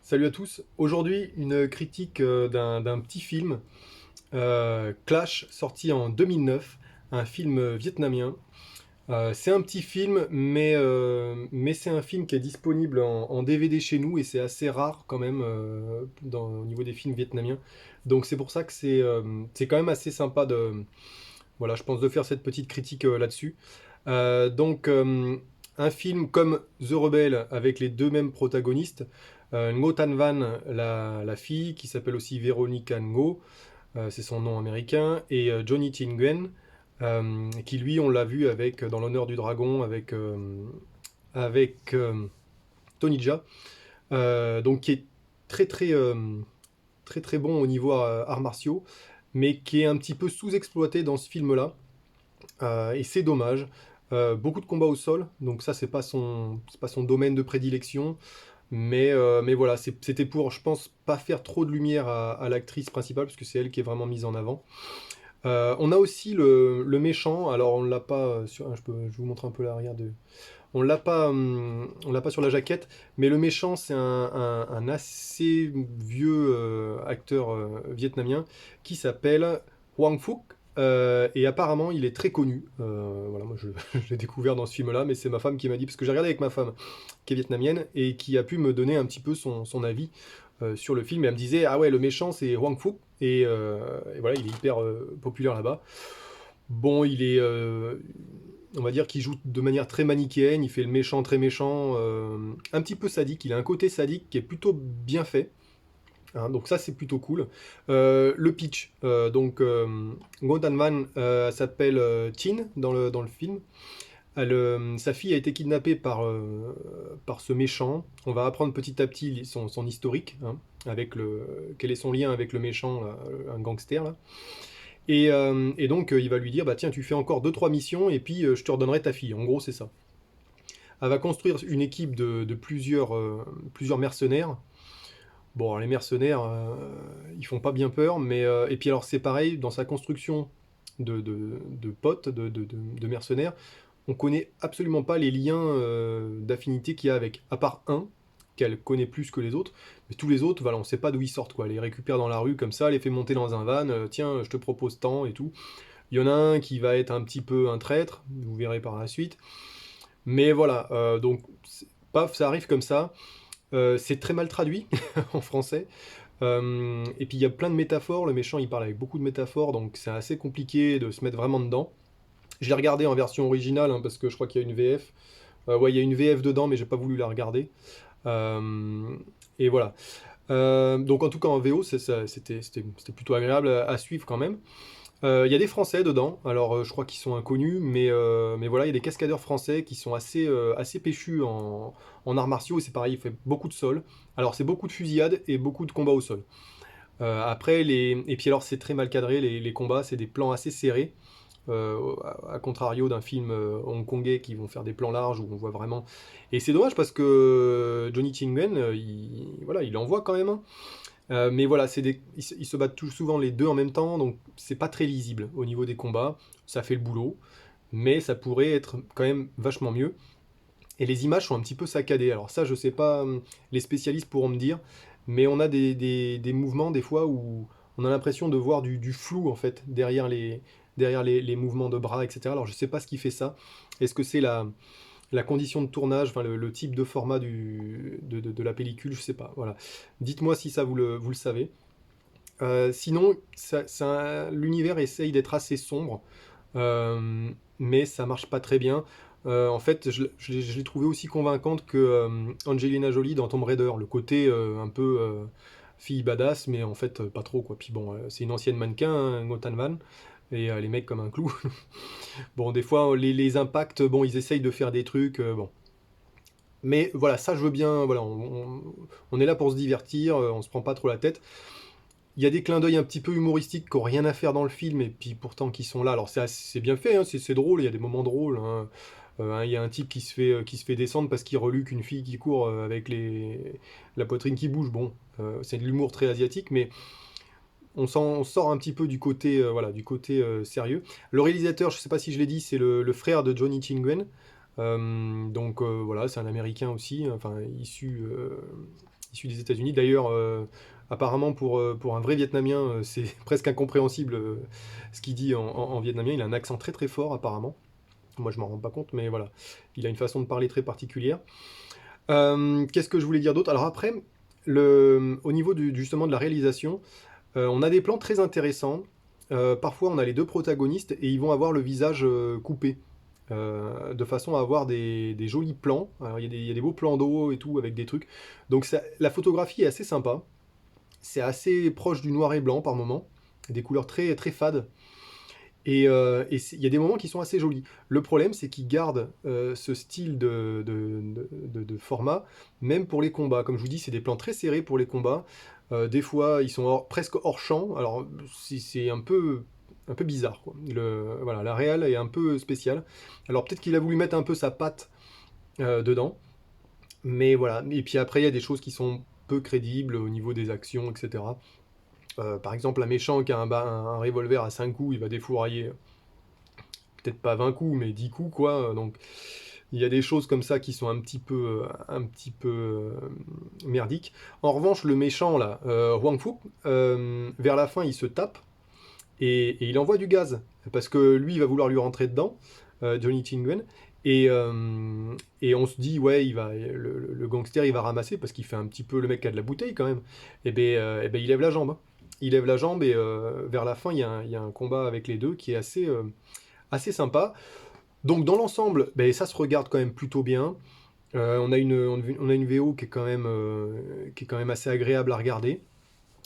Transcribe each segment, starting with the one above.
Salut à tous. Aujourd'hui, une critique d'un petit film, Clash, sorti en 2009, un film vietnamien. C'est un petit film, mais c'est un film qui est disponible en DVD chez nous et c'est assez rare quand même au niveau des films vietnamiens. Donc c'est pour ça que c'est quand même assez sympa voilà, je pense de faire cette petite critique là-dessus. Donc, un film comme The Rebel avec les deux mêmes protagonistes, Ngo Tan Van, la fille, qui s'appelle aussi Veronica Ngo, c'est son nom américain, et Johnny Chin Nguyen, qui lui, on l'a vu avec dans l'honneur du dragon avec Tony Jaa, donc qui est très très très très bon au niveau arts martiaux, mais qui est un petit peu sous-exploité dans ce film-là. Et c'est dommage. Beaucoup de combats au sol, donc ça c'est pas son domaine de prédilection, mais voilà, c'était pour, je pense, pas faire trop de lumière à l'actrice principale, parce que c'est elle qui est vraiment mise en avant. On a aussi le méchant, alors on l'a pas sur, je vous montre un peu l'arrière de, on l'a pas sur la jaquette, mais le méchant c'est un assez vieux acteur vietnamien qui s'appelle Hoang Phuc. Et apparemment, il est très connu. Voilà, moi, je l'ai découvert dans ce film-là, mais c'est ma femme qui m'a dit, parce que j'ai regardé avec ma femme, qui est vietnamienne, et qui a pu me donner un petit peu son avis sur le film. Et elle me disait, ah ouais, le méchant, c'est Hoang Phuc, et voilà, il est hyper populaire là-bas. Bon, on va dire qu'il joue de manière très manichéenne, il fait le méchant très méchant, un petit peu sadique, il a un côté sadique qui est plutôt bien fait. Hein, donc ça c'est plutôt cool. Le pitch, Ngo Tan Van s'appelle Chin dans le film. Sa fille a été kidnappée par ce méchant. On va apprendre petit à petit son historique, hein, quel est son lien avec le méchant, là, un gangster là. Et donc il va lui dire bah tiens tu fais encore deux trois missions et puis je te redonnerai ta fille. En gros c'est ça. Elle va construire une équipe de plusieurs mercenaires. Bon, alors, les mercenaires, ils font pas bien peur, et puis alors c'est pareil, dans sa construction de potes, de mercenaires, on connaît absolument pas les liens d'affinité qu'il y a avec, à part un, qu'elle connaît plus que les autres, mais tous les autres, voilà, on sait pas d'où ils sortent, quoi. Elle les récupère dans la rue comme ça, elle les fait monter dans un van, tiens, je te propose tant et tout. Il y en a un qui va être un petit peu un traître, vous verrez par la suite. Mais voilà, donc, paf, ça arrive comme ça. C'est très mal traduit en français. Et puis il y a plein de métaphores, le méchant il parle avec beaucoup de métaphores, donc c'est assez compliqué de se mettre vraiment dedans. Je l'ai regardé en version originale, hein, parce que je crois qu'il y a une VF. Ouais, il y a une VF dedans, mais j'ai pas voulu la regarder. Euh, et voilà. Donc en tout cas en VO, c'était plutôt agréable à suivre quand même. Il y a des Français dedans, alors je crois qu'ils sont inconnus, mais voilà, il y a des cascadeurs français qui sont assez péchus en arts martiaux, et c'est pareil, il fait beaucoup de sol. Alors c'est beaucoup de fusillade et beaucoup de combats au sol. Et puis alors c'est très mal cadré, les combats, c'est des plans assez serrés, à contrario d'un film hongkongais qui vont faire des plans larges où on voit vraiment. Et c'est dommage parce que Johnny Chingen, voilà, il envoie quand même, hein. Mais voilà, ils se battent tout souvent les deux en même temps, donc c'est pas très lisible au niveau des combats. Ça fait le boulot, mais ça pourrait être quand même vachement mieux. Et les images sont un petit peu saccadées. Alors ça, je sais pas, les spécialistes pourront me dire, mais on a des mouvements des fois où on a l'impression de voir du flou en fait derrière les mouvements de bras, etc. Alors je sais pas ce qui fait ça. Est-ce que c'est la condition de tournage, enfin le type de format de la pellicule, je sais pas. Voilà. Dites-moi si ça vous le savez. Sinon, l'univers essaye d'être assez sombre, mais ça marche pas très bien. En fait, je l'ai trouvé aussi convaincante que Angelina Jolie dans Tomb Raider, le côté un peu fille badass, mais en fait pas trop quoi. Puis bon, c'est une ancienne mannequin, hein, Ngotan Van, et les mecs comme un clou. Bon, des fois les impacts, bon, ils essayent de faire des trucs, bon. Mais voilà, ça je veux bien, voilà, on est là pour se divertir, on se prend pas trop la tête. Il y a des clins d'œil un petit peu humoristiques qui n'ont rien à faire dans le film, et puis pourtant qui sont là. Alors c'est bien fait, hein, c'est drôle, il y a des moments drôles, hein. Il y a un type qui se fait descendre parce qu'il reluque une fille qui court avec la poitrine qui bouge. Bon, c'est de l'humour très asiatique, mais on sort un petit peu du côté, voilà, du côté sérieux. Le réalisateur, je ne sais pas si je l'ai dit, c'est le frère de Johnny Chingwen. Donc voilà, c'est un Américain aussi, enfin issu issu des États-Unis. D'ailleurs, apparemment pour un vrai Vietnamien, c'est presque incompréhensible ce qu'il dit en vietnamien. Il a un accent très très fort apparemment. Moi je m'en rends pas compte, mais voilà. Il a une façon de parler très particulière. Qu'est-ce que je voulais dire d'autre? Alors après, au niveau justement de la réalisation, on a des plans très intéressants. Parfois, on a les deux protagonistes et ils vont avoir le visage coupé, de façon à avoir des jolis plans. Alors, il y a des beaux plans d'eau et tout avec des trucs. Donc la photographie est assez sympa. C'est assez proche du noir et blanc par moment, des couleurs très, très fades. Il y a des moments qui sont assez jolis. Le problème, c'est qu'ils gardent ce style de format, même pour les combats. Comme je vous dis, c'est des plans très serrés pour les combats. Des fois, ils sont presque hors champ. Alors, c'est un peu bizarre, quoi. Voilà, la réal est un peu spéciale. Alors, peut-être qu'il a voulu mettre un peu sa patte dedans. Mais voilà. Et puis après, il y a des choses qui sont peu crédibles au niveau des actions, etc. Par exemple, un méchant qui a un revolver à 5 coups, il va défourailler peut-être pas 20 coups, mais 10 coups, quoi. Donc, il y a des choses comme ça qui sont un petit peu merdiques. En revanche, le méchant, là, Huang Fu, vers la fin, il se tape et il envoie du gaz. Parce que lui, il va vouloir lui rentrer dedans, Johnny Chingwen. Et on se dit, ouais, le gangster, il va ramasser parce qu'il fait un petit peu le mec qui a de la bouteille quand même. Et ben il lève la jambe, hein. Il lève la jambe et vers la fin, il y a un combat avec les deux qui est assez sympa. Donc dans l'ensemble, ben, ça se regarde quand même plutôt bien. On a une VO qui est quand même assez agréable à regarder,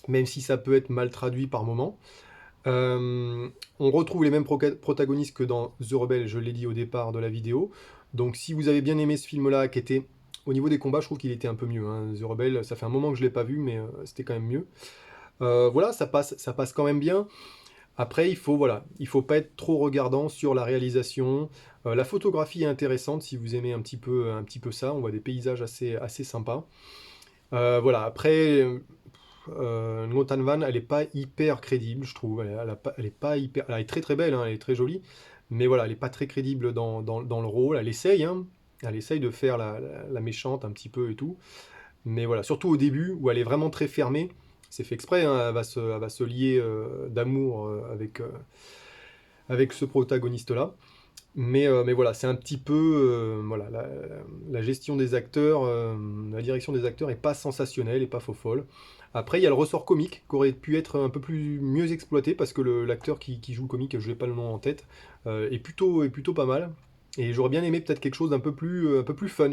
même si ça peut être mal traduit par moment. On retrouve les mêmes protagonistes que dans The Rebel, je l'ai dit au départ de la vidéo. Donc si vous avez bien aimé ce film-là, qui était au niveau des combats, je trouve qu'il était un peu mieux, hein. The Rebel, ça fait un moment que je l'ai pas vu, mais c'était quand même mieux. Voilà, ça passe quand même bien. Après, il faut pas être trop regardant sur la réalisation. La photographie est intéressante si vous aimez un petit peu ça. On voit des paysages assez sympas. Voilà, après, Ngo Tan Van, elle est pas hyper crédible, je trouve. Elle est pas hyper, elle est très très belle, hein, elle est très jolie, mais voilà, elle est pas très crédible dans le rôle. Elle essaye, hein, elle essaye de faire la méchante un petit peu et tout, mais voilà, surtout au début où elle est vraiment très fermée. C'est fait exprès, hein, elle va se lier d'amour avec ce protagoniste-là. Mais voilà, c'est un petit peu voilà, la gestion des acteurs, la direction des acteurs est pas sensationnelle et pas faux folle. Après, il y a le ressort comique qui aurait pu être un peu mieux exploité parce que l'acteur qui joue le comique, je n'ai pas le nom en tête, est plutôt pas mal. Et j'aurais bien aimé peut-être quelque chose un peu plus fun.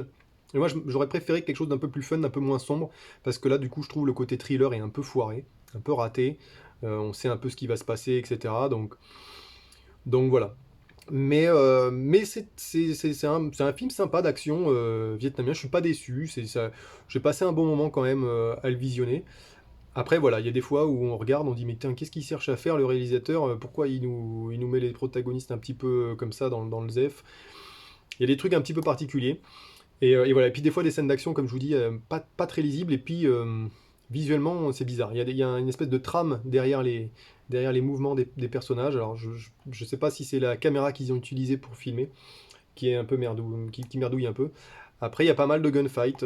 Et moi, j'aurais préféré quelque chose d'un peu plus fun, d'un peu moins sombre, parce que là, du coup, je trouve le côté thriller est un peu foiré, un peu raté. On sait un peu ce qui va se passer, etc. Donc voilà. Mais c'est un film sympa d'action vietnamien. Je suis pas déçu. J'ai passé un bon moment quand même à le visionner. Après, voilà, il y a des fois où on regarde, on dit, mais tiens, qu'est-ce qu'il cherche à faire le réalisateur? Pourquoi il nous met les protagonistes un petit peu comme ça dans le ZEF? Il y a des trucs un petit peu particuliers. Et voilà. Et puis des fois, des scènes d'action, comme je vous dis, pas très lisibles. Et puis visuellement, c'est bizarre. Il y a une espèce de trame derrière les mouvements des personnages. Alors, je sais pas si c'est la caméra qu'ils ont utilisée pour filmer, qui est un peu qui merdouille un peu. Après, il y a pas mal de gunfights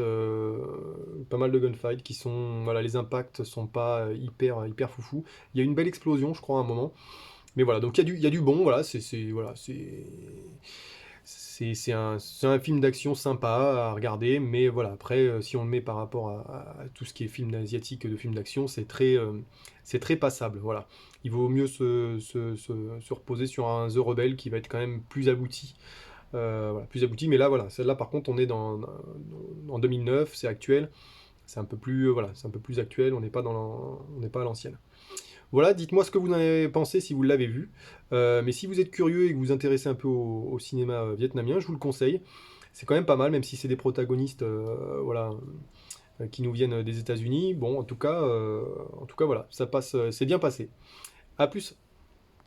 qui sont, voilà, les impacts sont pas hyper foufou. Il y a une belle explosion, je crois, à un moment. Mais voilà, donc il y a du bon, voilà, c'est un film d'action sympa à regarder, mais voilà, après, si on le met par rapport à tout ce qui est film asiatique de film d'action, c'est très passable, voilà. Il vaut mieux se reposer sur un The Rebel qui va être quand même plus abouti. Voilà, plus abouti, mais là, voilà, celle-là, par contre, on est en 2009, c'est actuel, c'est un peu plus, voilà, c'est un peu plus actuel, on n'est pas à l'ancienne. Voilà, dites-moi ce que vous en avez pensé si vous l'avez vu. Mais si vous êtes curieux et que vous vous intéressez un peu au cinéma vietnamien, je vous le conseille. C'est quand même pas mal, même si c'est des protagonistes voilà, qui nous viennent des États-Unis. Bon, en tout cas, voilà, ça passe, c'est bien passé. À plus.